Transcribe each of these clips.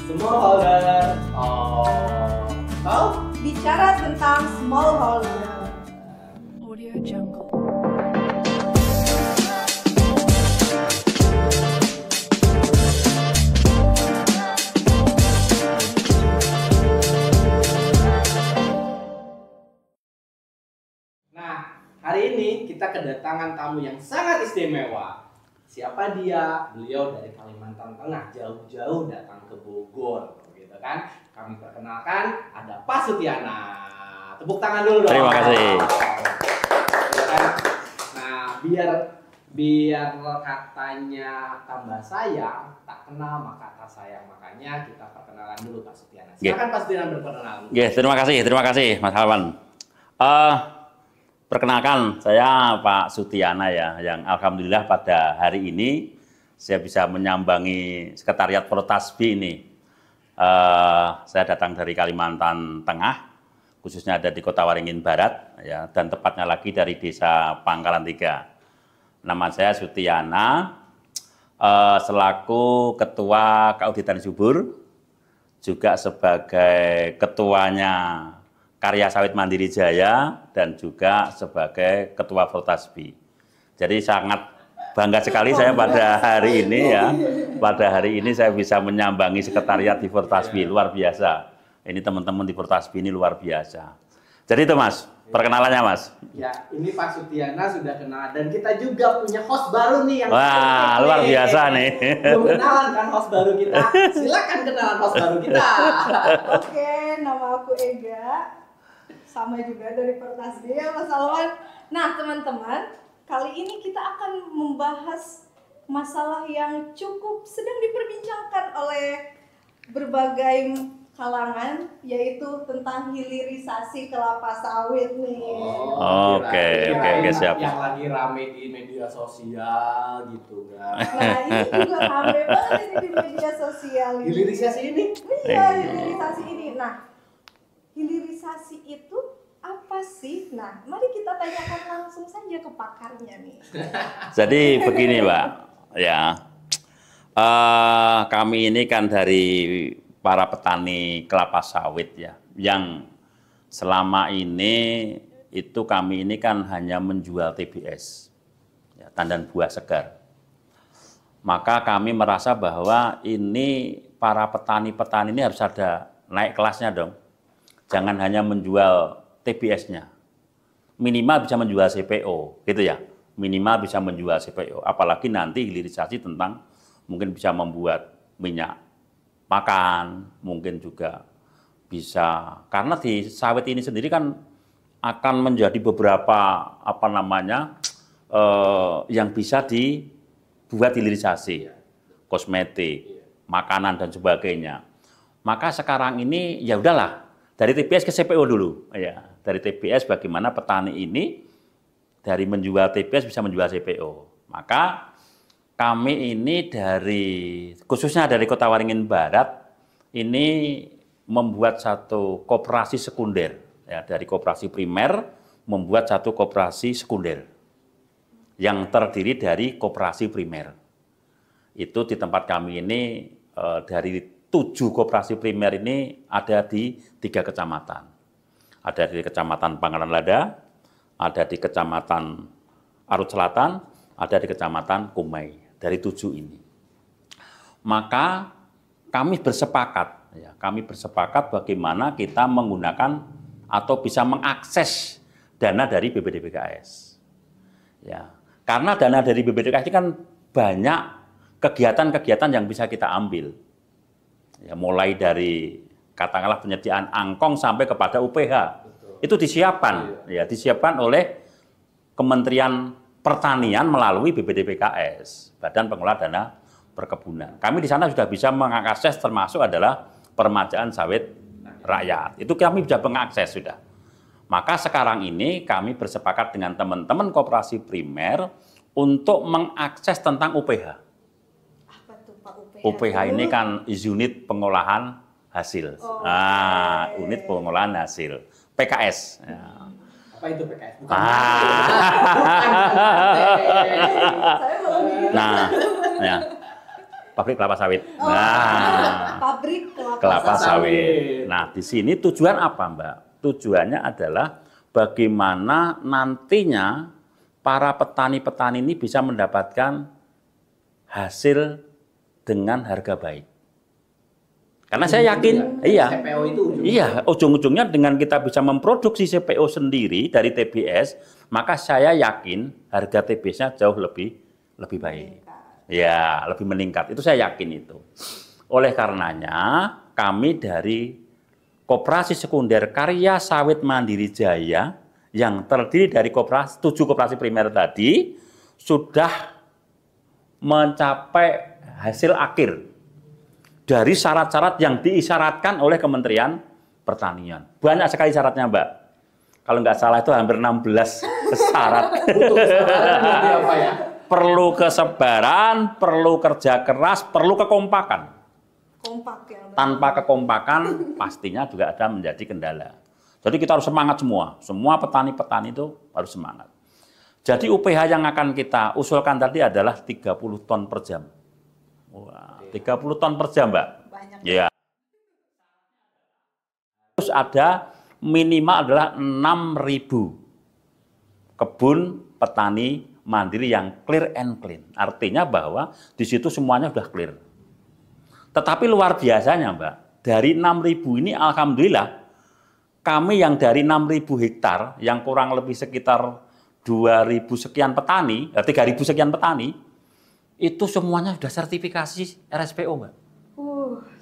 Smallholder. Oh, tahu? Bicara tentang smallholder. Audio Jungle. Nah, hari ini kita kedatangan tamu yang sangat istimewa. Siapa dia? Beliau dari Kalimantan Tengah, jauh-jauh datang ke Bogor, gitu kan? Kami perkenalkan ada Pak Sutiana. Tepuk tangan dulu dong. Terima kasih. Ya kan? Nah, biar katanya tambah sayang, tak kenal maka tak sayang. Makanya kita perkenalan dulu Pak Sutiana. Silakan Pak Sutiana berkenalan. Terima kasih Mas Halwan. Perkenalkan, saya Pak Sutiana ya, yang alhamdulillah pada hari ini saya bisa menyambangi Sekretariat Fortasbi ini. Saya datang dari Kalimantan Tengah, khususnya ada di Kota Waringin Barat, ya, dan tepatnya lagi dari Desa Pangkalan 3. Nama saya Sutiana, selaku Ketua KUD Tani Subur, juga sebagai ketuanya Karya Sawit Mandiri Jaya, dan juga sebagai Ketua Fortasbi. Jadi sangat bangga sekali saya pada hari ini ya. Pada hari ini saya bisa menyambangi sekretariat di Fortasbi, luar biasa. Ini teman-teman di Fortasbi ini luar biasa. Jadi itu Mas, perkenalannya Mas. Ya, ini Pak Sutiana sudah kenal dan kita juga punya host baru nih yang wah, luar biasa nih. Belum kenalan kan host baru kita. Silakan kenalan host baru kita. Oke, nama aku Ega. Sama juga dari Fortasbi ya Mas Alwan. Nah teman-teman, kali ini kita akan membahas masalah yang cukup sedang diperbincangkan oleh berbagai kalangan, yaitu tentang hilirisasi kelapa sawit nih. Oke, siap. Yang lagi rame di media sosial gitu kan. Nah ini juga rame banget ini di media sosial. Hilirisasi ini? Iya, hilirisasi ini. Nah, hilirisasi itu apa sih? Nah, mari kita tanyakan langsung saja ke pakarnya nih. Jadi begini Mbak, ya, kami ini kan dari para petani kelapa sawit ya, yang selama ini itu kami ini kan hanya menjual TBS, ya, tandan buah segar. Maka kami merasa bahwa ini para petani-petani ini harus ada naik kelasnya dong. Jangan hanya menjual TBS-nya, minimal bisa menjual CPO, gitu ya. Minimal bisa menjual CPO, apalagi nanti hilirisasi tentang mungkin bisa membuat minyak makan, mungkin juga bisa, karena di sawit ini sendiri kan akan menjadi beberapa yang bisa dibuat hilirisasi, kosmetik, makanan dan sebagainya. Maka sekarang ini ya udahlah, dari TBS ke CPO dulu, ya. Dari TBS bagaimana petani ini dari menjual TBS bisa menjual CPO. Maka kami ini khususnya dari Kota Waringin Barat ini membuat satu koperasi sekunder, ya, dari koperasi primer membuat satu koperasi sekunder yang terdiri dari koperasi primer. Itu di tempat kami ini dari 7 koperasi primer ini ada di 3 kecamatan. Ada di Kecamatan Pangkalan Lada, ada di Kecamatan Arut Selatan, ada di Kecamatan Kumai. Dari 7 ini. Maka kami bersepakat bagaimana kita menggunakan atau bisa mengakses dana dari BPDPKS. Ya, karena dana dari BPDPKS ini kan banyak kegiatan-kegiatan yang bisa kita ambil. Ya, mulai dari katakanlah penyediaan angkong sampai kepada UPH. Betul. Itu disiapkan, ya, disiapkan oleh Kementerian Pertanian melalui BPDPKS, Badan Pengelola Dana Perkebunan. Kami di sana sudah bisa mengakses, termasuk adalah permajaan sawit rakyat. Itu kami bisa mengakses sudah. Maka sekarang ini kami bersepakat dengan teman-teman koperasi primer untuk mengakses tentang UPH. Apa tuh Pak UPH? UPH ini kan unit pengolahan hasil. Unit pengolahan hasil. PKS. Ya. Apa itu PKS? Bukan. Nah, ya. Pabrik kelapa sawit. Oh, Nah, pabrik kelapa sawit. sawit. Nah, di sini tujuan apa, Mbak? Tujuannya adalah bagaimana nantinya para petani-petani ini bisa mendapatkan hasil dengan harga baik. Karena saya yakin, iya, CPO itu iya, ujung-ujungnya dengan kita bisa memproduksi CPO sendiri dari TBS, maka saya yakin harga TBS-nya jauh lebih baik. Ya, lebih meningkat. Itu saya yakin itu. Oleh karenanya, kami dari Koperasi Sekunder Karya Sawit Mandiri Jaya yang terdiri dari 7 koperasi primer tadi sudah mencapai hasil akhir dari syarat-syarat yang diisyaratkan oleh Kementerian Pertanian. Banyak sekali syaratnya, Mbak. Kalau nggak salah itu hampir 16 syarat. apa ya? Perlu kesebaran, perlu kerja keras, perlu kekompakan. kompak ya. Tanpa kekompakan pastinya juga ada menjadi kendala. Jadi kita harus semangat semua. Semua petani-petani itu harus semangat. Jadi UPH yang akan kita usulkan tadi adalah 30 ton per jam. Wah, 30 ton per jam, Mbak. Banyak. Ya. Terus ada minimal adalah 6.000 kebun petani mandiri yang clear and clean. Artinya bahwa di situ semuanya sudah clear. Tetapi luar biasanya, Mbak, dari 6.000 ini alhamdulillah kami yang dari 6.000 hektar yang kurang lebih sekitar 2.000 sekian petani, 3.000 sekian petani, itu semuanya sudah sertifikasi RSPO, Mbak.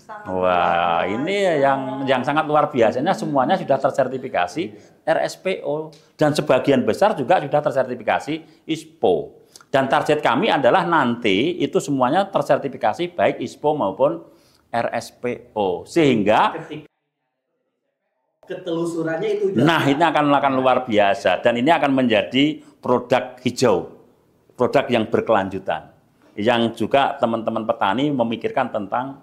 Sangat Wah, luar ini biasa. yang sangat luar biasanya semuanya sudah tersertifikasi RSPO dan sebagian besar juga sudah tersertifikasi ISPO. Dan target kami adalah nanti itu semuanya tersertifikasi baik ISPO maupun RSPO. Sehingga Ketelusurannya itu nah ini akan luar biasa dan ini akan menjadi produk hijau, produk yang berkelanjutan. Yang juga teman-teman petani memikirkan tentang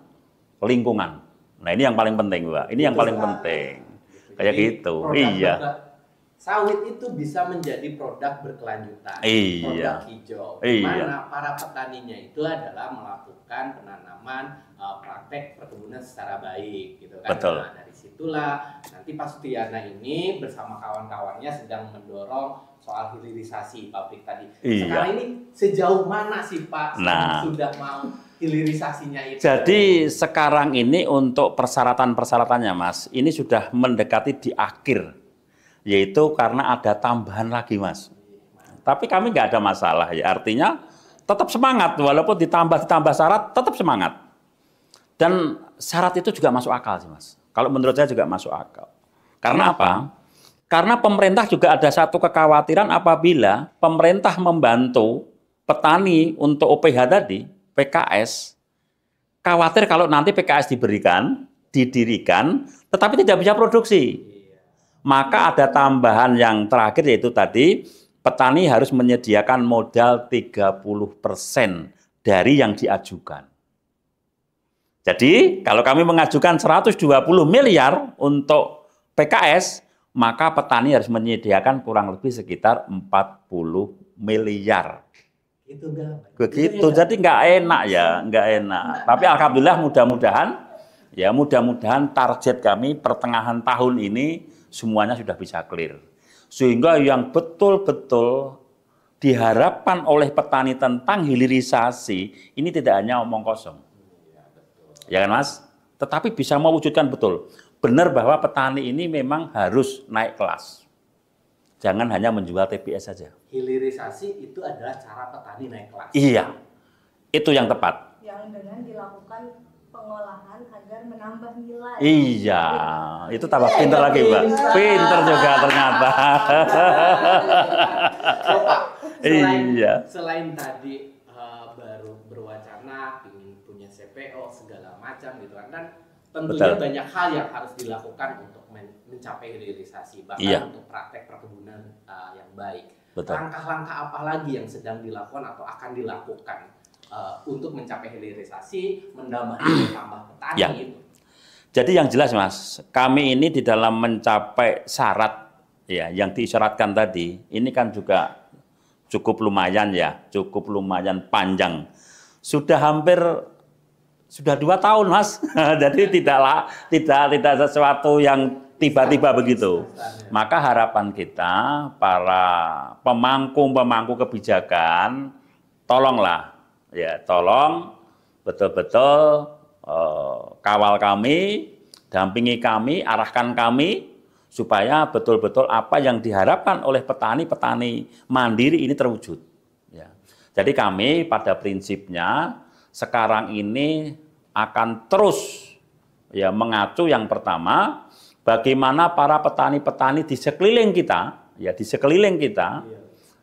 lingkungan. Nah ini yang paling penting, Mbak. Ini yang paling penting. Kayak gitu. Iya. Sawit itu bisa menjadi produk berkelanjutan, Iya. produk hijau. Iya. Mana para petaninya itu adalah melakukan penanaman praktek perkebunan secara baik, gitu kan? Betul. Nah, dari situlah nanti Pak Sutiana ini bersama kawan-kawannya sedang mendorong soal hilirisasi pabrik tadi. Iya. Sekarang ini sejauh mana sih Pak Nah. sudah mau hilirisasinya itu? Jadi sekarang ini untuk persyaratan-persyaratannya, Mas, ini sudah mendekati di akhir. Yaitu karena ada tambahan lagi, Mas. Tapi kami nggak ada masalah ya. Artinya tetap semangat walaupun ditambah syarat tetap semangat. Dan syarat itu juga masuk akal sih, Mas. Kalau menurut saya juga masuk akal. Karena apa? Karena pemerintah juga ada satu kekhawatiran apabila pemerintah membantu petani untuk OPH tadi, PKS, khawatir kalau nanti PKS didirikan, tetapi tidak bisa produksi. Maka ada tambahan yang terakhir yaitu tadi petani harus menyediakan modal 30% dari yang diajukan. Jadi kalau kami mengajukan 120 miliar untuk PKS, maka petani harus menyediakan kurang lebih sekitar 40 miliar. Itu enggak. Begitu, jadi nggak enak ya, nggak enak. Tapi alhamdulillah mudah-mudahan target kami pertengahan tahun ini semuanya sudah bisa clear. Sehingga yang betul-betul diharapkan oleh petani tentang hilirisasi, ini tidak hanya omong kosong. Ya kan, Mas? Tetapi bisa mewujudkan betul. Benar bahwa petani ini memang harus naik kelas. Jangan hanya menjual TBS saja. Hilirisasi itu adalah cara petani naik kelas. Iya, itu yang tepat. Yang dengan dilakukan pengolahan agar menambah nilai. Iya, itu tambah pintar lagi, Mbak. Pintar juga ternyata. Oh, Pak, Iya. Selain tadi baru berwacana ingin punya CPO segala macam gitu kan, dan tentunya Betul. banyak hal yang harus dilakukan untuk mencapai hilirisasi, bahkan Iya. untuk praktek perkebunan yang baik. Betul. Langkah-langkah apa lagi yang sedang dilakukan atau akan dilakukan untuk mencapai hilirisasi, menambah petani Ya. itu? Jadi yang jelas, Mas, kami ini di dalam mencapai syarat ya yang diisyaratkan tadi, ini kan juga cukup lumayan ya, cukup lumayan panjang. Sudah hampir Sudah 2 tahun, Mas. Jadi tidak sesuatu yang tiba-tiba begitu. Maka harapan kita para pemangku kebijakan, tolonglah, ya, tolong betul-betul kawal kami, dampingi kami, arahkan kami supaya betul-betul apa yang diharapkan oleh petani-petani mandiri ini terwujud. Ya. Jadi kami pada prinsipnya sekarang ini akan terus ya mengacu yang pertama bagaimana para petani-petani di sekeliling kita, ya di sekeliling kita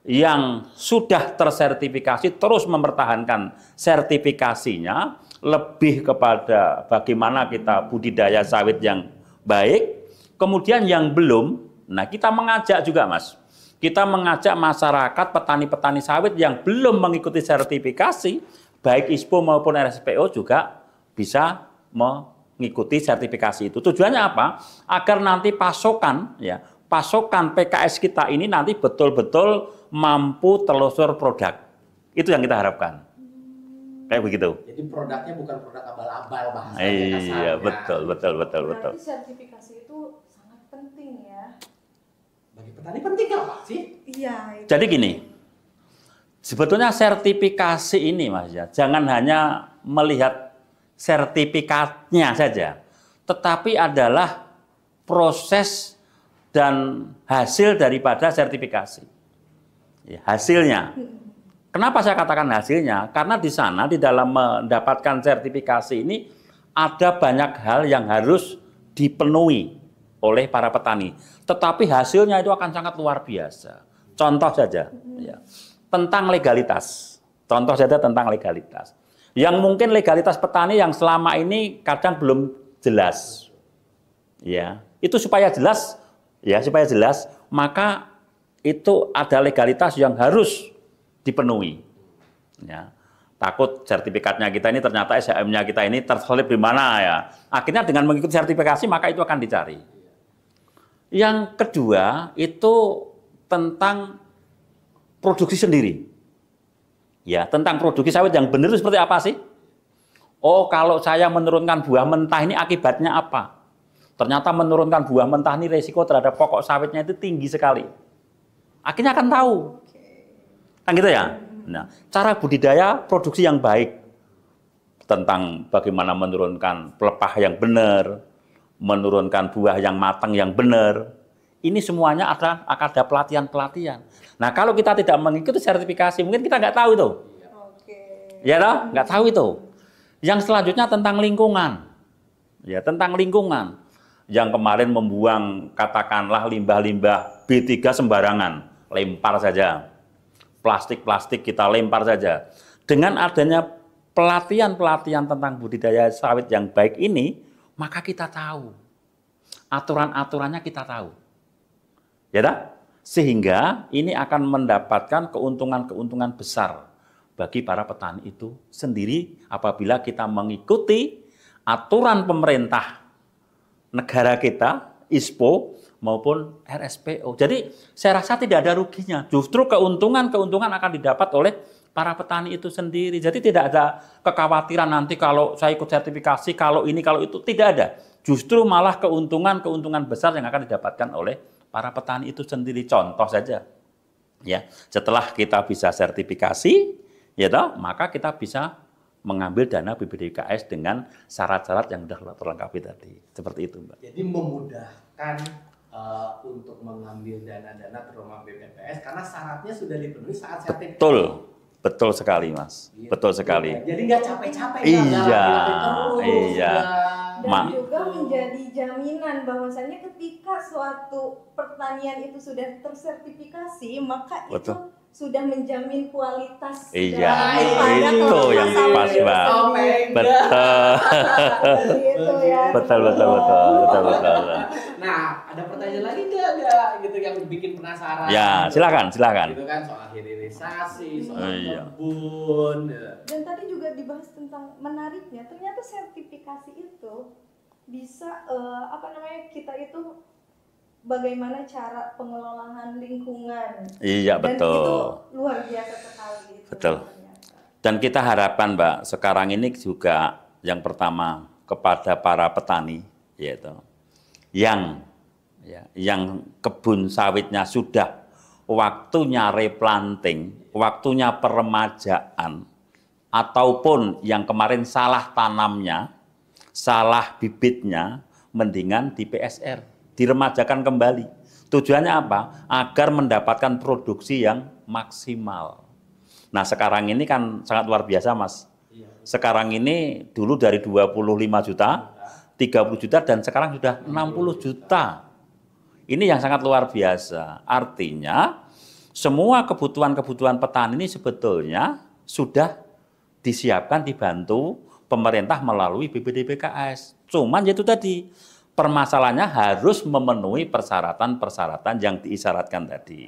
yang sudah tersertifikasi terus mempertahankan sertifikasinya, lebih kepada bagaimana kita budidaya sawit yang baik. Kemudian yang belum, nah kita mengajak juga, Mas. Kita mengajak masyarakat petani-petani sawit yang belum mengikuti sertifikasi, baik ISPO maupun RSPO juga bisa mengikuti sertifikasi itu. Tujuannya apa? Agar nanti pasokan PKS kita ini nanti betul-betul mampu telusur produk. Itu yang kita harapkan. Kayak begitu. Jadi produknya bukan produk abal-abal bahasanya Iya, kasarnya. betul. Berarti sertifikasi itu sangat penting ya. Bagi petani penting nggak Pak sih? Iya. Jadi gini, sebetulnya sertifikasi ini, Mas, ya, jangan hanya melihat sertifikatnya saja, tetapi adalah proses dan hasil daripada sertifikasi. Ya, hasilnya. Kenapa saya katakan hasilnya? Karena di sana, di dalam mendapatkan sertifikasi ini, ada banyak hal yang harus dipenuhi oleh para petani. Tetapi hasilnya itu akan sangat luar biasa. Contoh saja, ya, tentang legalitas. Contoh saja tentang legalitas. Yang mungkin legalitas petani yang selama ini kadang belum jelas. Ya, itu supaya jelas, maka itu ada legalitas yang harus dipenuhi. Ya. Takut sertifikatnya kita ini ternyata SHM-nya kita ini terselip di mana ya. Akhirnya dengan mengikuti sertifikasi maka itu akan dicari. Yang kedua itu tentang produksi sendiri. Ya, tentang produksi sawit yang benar itu seperti apa sih? Oh, kalau saya menurunkan buah mentah ini akibatnya apa? Ternyata menurunkan buah mentah ini resiko terhadap pokok sawitnya itu tinggi sekali. Akhirnya akan tahu. Kan gitu ya? Nah, cara budidaya produksi yang baik tentang bagaimana menurunkan pelepah yang benar, menurunkan buah yang matang yang benar. Ini semuanya akan ada pelatihan-pelatihan. Nah, kalau kita tidak mengikuti sertifikasi, mungkin kita nggak tahu itu. Ya toh? Nggak tahu itu. Yang selanjutnya tentang lingkungan. Ya, tentang lingkungan. Yang kemarin membuang katakanlah limbah-limbah B3 sembarangan, lempar saja. Plastik-plastik kita lempar saja. Dengan adanya pelatihan-pelatihan tentang budidaya sawit yang baik ini, maka kita tahu. Aturan-aturannya kita tahu. Ya tak? Sehingga ini akan mendapatkan keuntungan-keuntungan besar bagi para petani itu sendiri apabila kita mengikuti aturan pemerintah negara kita, ISPO, maupun RSPO. Jadi saya rasa tidak ada ruginya. Justru keuntungan-keuntungan akan didapat oleh para petani itu sendiri. Jadi tidak ada kekhawatiran nanti kalau saya ikut sertifikasi, kalau ini, kalau itu. Tidak ada. Justru malah keuntungan-keuntungan besar yang akan didapatkan oleh para petani itu sendiri. Contoh saja. Ya, setelah kita bisa sertifikasi, ya toh, maka kita bisa mengambil dana BPDKS dengan syarat-syarat yang sudah terlengkapi tadi. Seperti itu, Mbak. Jadi memudahkan untuk mengambil dana-dana terutama BPPS karena syaratnya sudah dipenuhi saat sertifikasi. Betul sekali, Mas. Gitu. Betul sekali. Jadi nggak capek-capek. Iya. Dan juga menjadi jaminan bahwasannya ketika suatu pertanian itu sudah tersertifikasi, maka Betul. itu sudah menjamin kualitas. Iya, daripada itu kelapa yang sawit pas, itu Mbak. sendiri. Betul. Gitu ya. Betul. Nah, ada pertanyaan lagi nggak gitu yang bikin penasaran? Ya, silakan. Gitu kan soal hilirisasi, soal Iya. kebun. Dan tadi juga dibahas tentang menariknya, ternyata sertifikasi itu bisa kita itu bagaimana cara pengelolaan lingkungan. Iya, Dan betul. itu luar biasa sekali. Itu Betul. ternyata. Dan kita harapkan, Mbak, sekarang ini juga yang pertama kepada para petani, yaitu yang kebun sawitnya sudah waktunya replanting, waktunya peremajaan, ataupun yang kemarin salah tanamnya, salah bibitnya, mendingan di PSR, diremajakan kembali. Tujuannya apa? Agar mendapatkan produksi yang maksimal. Nah sekarang ini kan sangat luar biasa Mas. Sekarang ini dulu dari 25 juta, 30 juta, dan sekarang sudah 60 juta. Ini yang sangat luar biasa. Artinya semua kebutuhan-kebutuhan petani ini sebetulnya sudah disiapkan, dibantu pemerintah melalui BPDPKS. Cuman itu tadi, permasalahannya harus memenuhi persyaratan-persyaratan yang diisyaratkan tadi.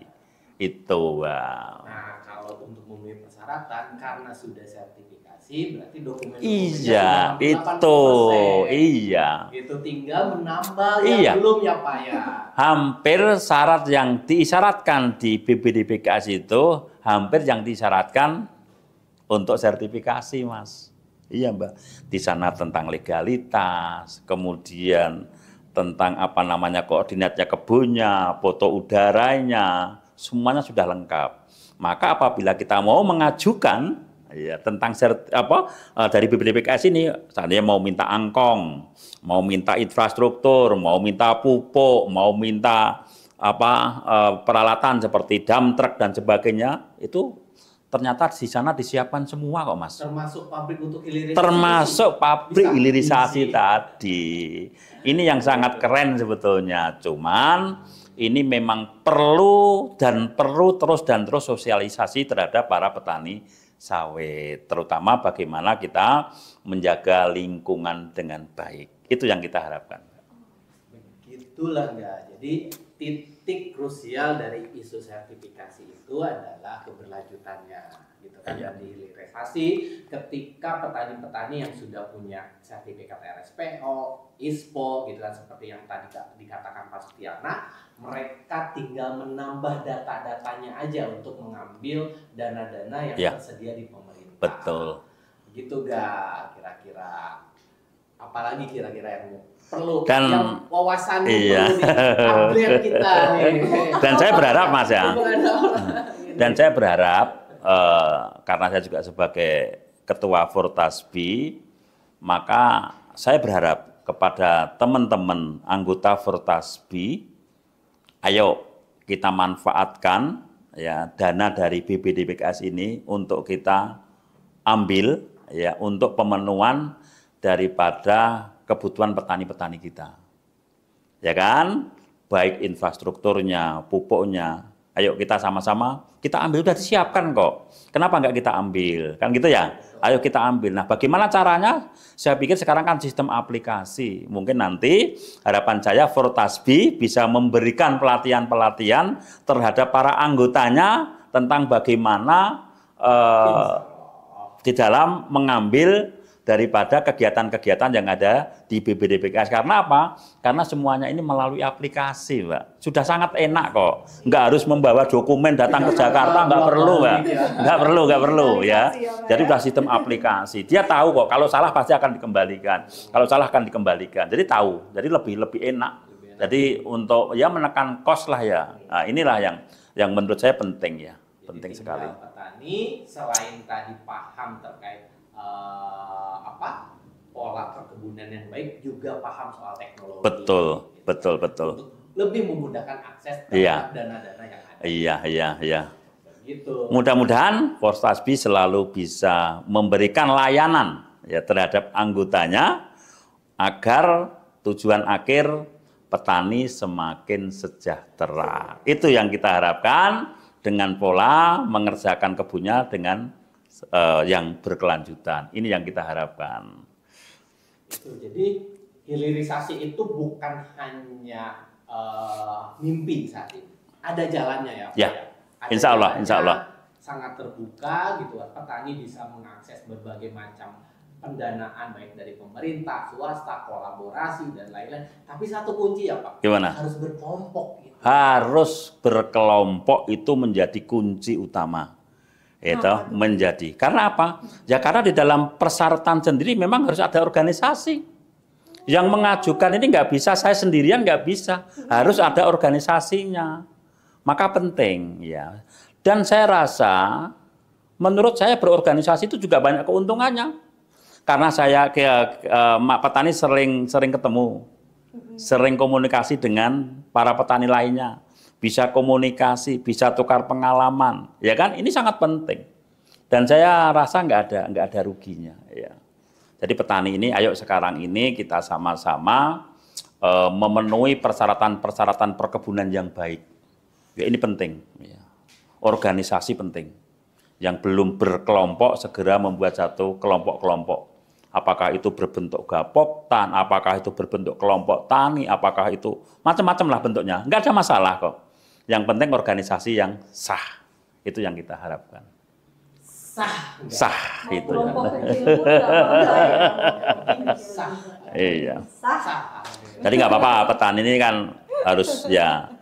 Itu. Wow. Nah, kalau untuk memenuhi persyaratan, karena sudah sertifikasi, berarti dokumen-dokumennya Iya, sudah itu. 80%. Iya. Itu tinggal menambal yang Iya. belum ya Pak ya. Hampir syarat yang diisyaratkan di BPDPKS itu, hampir yang diisyaratkan untuk sertifikasi, Mas. Iya, Mbak. Di sana tentang legalitas, kemudian tentang apa namanya koordinatnya kebunnya, foto udaranya, semuanya sudah lengkap. Maka apabila kita mau mengajukan ya tentang dari BPDPKS ini, seandainya mau minta angkong, mau minta infrastruktur, mau minta pupuk, mau minta peralatan seperti dump truck dan sebagainya, itu ternyata di sana disiapkan semua kok Mas. Termasuk pabrik untuk hilirisasi. Termasuk pabrik Bisa hilirisasi isi. tadi. Ini yang sangat keren sebetulnya. Cuman ini memang perlu terus sosialisasi terhadap para petani sawit. Terutama bagaimana kita menjaga lingkungan dengan baik. Itu yang kita harapkan. Begitulah enggak. Jadi titik krusial dari isu sertifikasi itu adalah keberlanjutannya, gitu kan. Iya. Dan dihilirisasi ketika petani-petani yang sudah punya sertifikat RSPO, ISPO, gitu kan, seperti yang tadi dikatakan Pak Sutiana, mereka tinggal menambah data-datanya aja untuk mengambil dana-dana yang Iya. tersedia di pemerintah. Betul. Gitu gak kira-kira? Apalagi kira-kira yang perlu, Dan yang wawasannya iya. perlu di-upgrade kita nih. Dan saya berharap Mas ya. Mumpung ada orang. Dan saya berharap karena saya juga sebagai ketua Fortasbi, maka saya berharap kepada teman-teman anggota Fortasbi, ayo kita manfaatkan ya dana dari BPDPKS ini untuk kita ambil ya untuk pemenuhan daripada kebutuhan petani-petani kita. Ya kan? Baik infrastrukturnya, pupuknya. Ayo kita sama-sama, kita ambil, udah disiapkan kok. Kenapa nggak kita ambil? Kan gitu ya? Ayo kita ambil. Nah bagaimana caranya? Saya pikir sekarang kan sistem aplikasi. Mungkin nanti harapan saya Fortasbi bisa memberikan pelatihan-pelatihan terhadap para anggotanya tentang bagaimana di dalam mengambil daripada kegiatan-kegiatan yang ada di BPDPKS. Karena apa? Karena semuanya ini melalui aplikasi, Mbak. Sudah sangat enak kok. Nggak harus membawa dokumen datang ke Jakarta, nggak perlu, Mbak. Nggak perlu ya. Jadi sudah sistem aplikasi. Dia tahu kok, kalau salah pasti akan dikembalikan. Kalau salah akan dikembalikan. Jadi tahu. Jadi lebih enak. Jadi untuk ya menekan kos lah ya. Nah, inilah yang menurut saya penting ya. Penting sekali. Petani selain tadi paham terkait pola perkebunan yang baik, juga paham soal teknologi. Betul. Untuk lebih memudahkan akses terhadap dana-dana yang ada. Iya. Gitu. Mudah-mudahan Fortasbi selalu bisa memberikan layanan ya terhadap anggotanya agar tujuan akhir petani semakin sejahtera. Itu yang kita harapkan dengan pola mengerjakan kebunnya dengan yang berkelanjutan. Ini yang kita harapkan. Jadi hilirisasi itu bukan hanya mimpi saat ini. Ada jalannya ya. Ya. Ada Insya Allah, jalannya, insya Allah. Sangat terbuka gitu. Petani bisa mengakses berbagai macam pendanaan baik dari pemerintah, swasta, kolaborasi dan lain-lain. Tapi satu kunci ya Pak. Gimana? Harus berkelompok. Gitu. Harus berkelompok itu menjadi kunci utama. itu menjadi. Karena apa? Ya karena di dalam persyaratan sendiri memang harus ada organisasi. Yang mengajukan ini nggak bisa, saya sendirian nggak bisa. Harus ada organisasinya. Maka penting ya. Dan saya rasa, menurut saya berorganisasi itu juga banyak keuntungannya. Karena saya petani sering ketemu, sering komunikasi dengan para petani lainnya. Bisa komunikasi, bisa tukar pengalaman, ya kan? Ini sangat penting. Dan saya rasa nggak ada ruginya. Ya. Jadi petani ini, ayo sekarang ini kita sama-sama memenuhi persyaratan-persyaratan perkebunan yang baik. Ya, ini penting. Ya. Organisasi penting. Yang belum berkelompok segera membuat satu kelompok-kelompok. Apakah itu berbentuk gapoktan, apakah itu berbentuk kelompok tani, apakah itu macam-macam lah bentuknya. Nggak ada masalah kok. Yang penting organisasi yang sah. Itu yang kita harapkan. Sah itu ya. Sah. Iya. Sah. Jadi nggak apa-apa, petani ini kan harus ya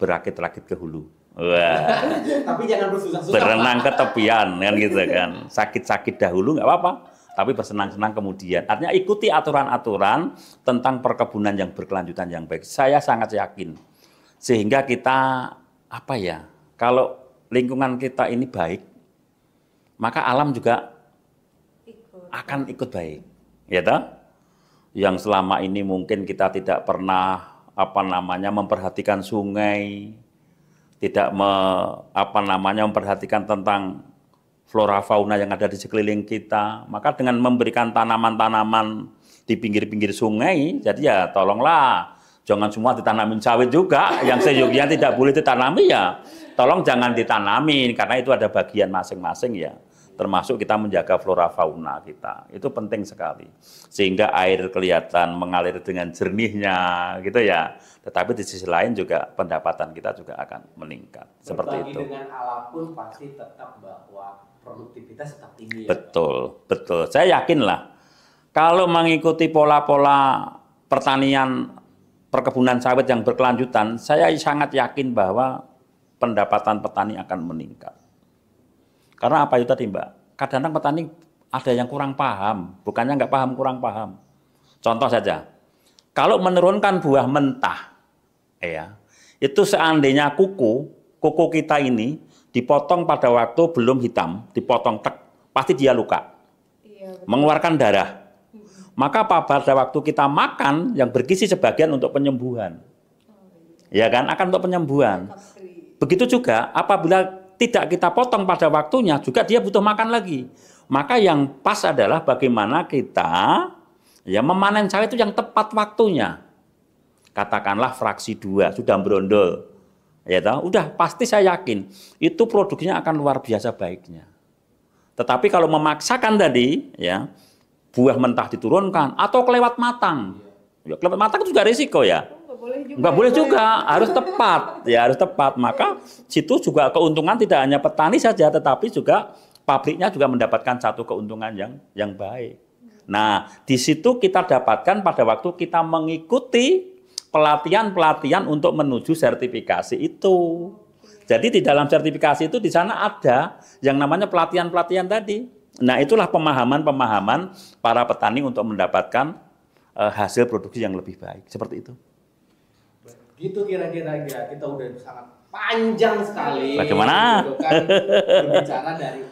berakit-rakit ke hulu. Wah. Tapi jangan bersusah-susah. Berenang ke tepian kan gitu kan. Sakit-sakit dahulu nggak apa-apa, tapi bersenang-senang kemudian. Artinya ikuti aturan-aturan tentang perkebunan yang berkelanjutan yang baik. Saya sangat yakin. Sehingga kita kalau lingkungan kita ini baik, maka alam juga akan ikut baik, ya toh? Yang selama ini mungkin kita tidak pernah memperhatikan sungai, tidak memperhatikan tentang flora fauna yang ada di sekeliling kita, maka dengan memberikan tanaman-tanaman di pinggir-pinggir sungai, jadi ya tolonglah jangan semua ditanamin sawit juga, yang seyogianya tidak boleh ditanami ya, tolong jangan ditanami, karena itu ada bagian masing-masing ya, termasuk kita menjaga flora fauna kita, itu penting sekali, sehingga air kelihatan mengalir dengan jernihnya gitu ya, tetapi di sisi lain juga pendapatan kita juga akan meningkat, seperti itu. Berbagi dengan alam pun pasti tetap bahwa produktivitas tetap tinggi. Betul, betul, saya yakin lah, kalau mengikuti pola-pola pertanian perkebunan sawit yang berkelanjutan, saya sangat yakin bahwa pendapatan petani akan meningkat. Karena apa itu tadi Mbak? Kadang-kadang petani ada yang kurang paham, bukannya nggak paham, kurang paham. Contoh saja, kalau menurunkan buah mentah, ya, itu seandainya kuku kita ini dipotong pada waktu belum hitam, dipotong pasti dia luka, mengeluarkan darah. Maka pada waktu kita makan yang bergizi sebagian untuk penyembuhan. Ya kan, akan untuk penyembuhan. Begitu juga apabila tidak kita potong pada waktunya juga dia butuh makan lagi. Maka yang pas adalah bagaimana kita ya memanen sawit itu yang tepat waktunya. Katakanlah fraksi 2 sudah berondol. Ya tahu, udah pasti saya yakin itu produksinya akan luar biasa baiknya. Tetapi kalau memaksakan tadi ya buah mentah diturunkan atau kelewat matang. Ya, kelewat matang itu juga risiko ya. Nggak boleh juga, harus tepat. Ya, harus tepat. Maka situ juga keuntungan tidak hanya petani saja, tetapi juga pabriknya juga mendapatkan satu keuntungan yang baik. Nah, di situ kita dapatkan pada waktu kita mengikuti pelatihan-pelatihan untuk menuju sertifikasi itu. Jadi di dalam sertifikasi itu di sana ada yang namanya pelatihan-pelatihan tadi. Nah, itulah pemahaman-pemahaman para petani untuk mendapatkan hasil produksi yang lebih baik. Seperti itu. Gitu kira-kira kita udah sangat panjang sekali. Bagaimana? Gitu kan, berbicara dari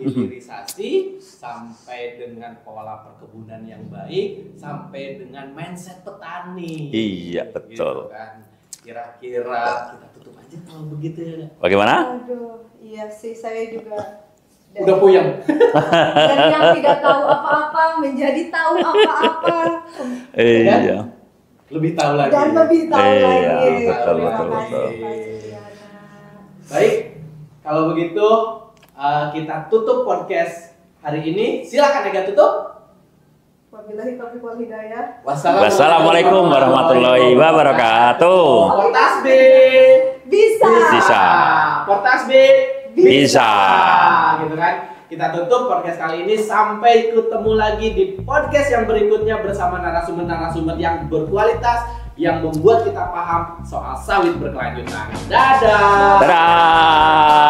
hilirisasi sampai dengan pola perkebunan yang baik sampai dengan mindset petani. Iya, betul. Gitu kan. Kira-kira kita tutup aja kalau begitu. Bagaimana? Aduh, iya sih saya juga. Udah puyeng. Dan yang tidak tahu apa-apa menjadi tahu apa-apa. Iya. Lebih tahu lagi. Dan lebih tahu lagi. Betul. Baik, kalau begitu kita tutup podcast hari ini. Silakan Ega tutup. Wabillahi taufiq wal hidayah. Wassalamualaikum warahmatullahi wabarakatuh. Portas B. Bisa. Portas B. Bisa. Gitu kan. Kita tutup podcast kali ini, sampai ketemu lagi di podcast yang berikutnya bersama narasumber-narasumber yang berkualitas yang membuat kita paham soal sawit berkelanjutan. Dadah! Dadah!